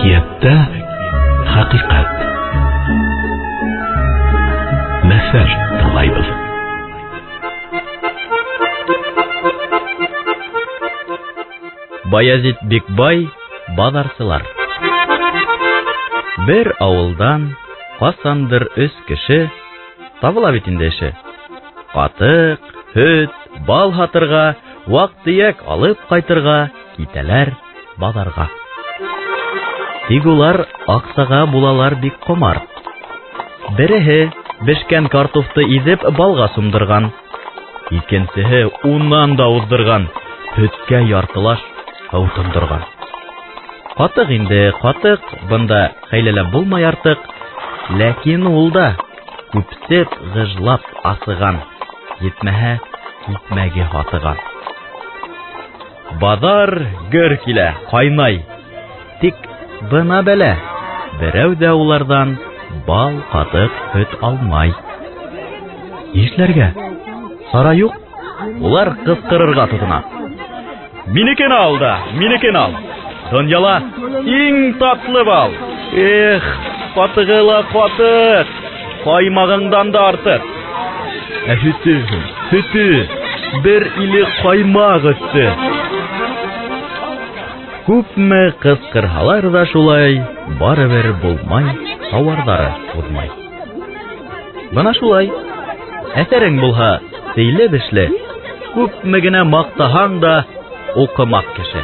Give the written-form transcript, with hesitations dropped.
Әкияттә хакыйкать. Мәсәл тыңлайбыз. Баязит Бикбай базарчылар. Бер авылдан касандыр 3 кеше табыла бит инде эше. Катык, хөт, бал хатырга, вак-төяк алып кайтырга китәләр базарга. Тик улар аксага булалар бик комар. Береһе бешкән картуфты изеп балга сумдырган. Икенчеһе уннан да уздырган, хөткә яртылаш һау тондырган. Катык инде, катык, бында хәйләләп булмай артык, ләкин ул да күпсеп гыжлап асыган, етмәһә китмәге хатыган. Базар гөр килә, кайнай. Тик бына бәлә, берәү дә улардан бал, катык, хөт алмай. Нишләргә? Сара юк, улар кыстырырга тотына. Минекен ал да, минекен ал. Дөньяла иң татлы бал. Эх, катыгыла катык, каймагыңдан да артык. Хөтү, бер иле каймак өсте. Күпме кыскырһалар да шулай, барыбер булмай, товарлары узмай. Бына шулай. Әсәрең булһа, сөйле бишле, күпме генә мактаһаң да укымак кеше.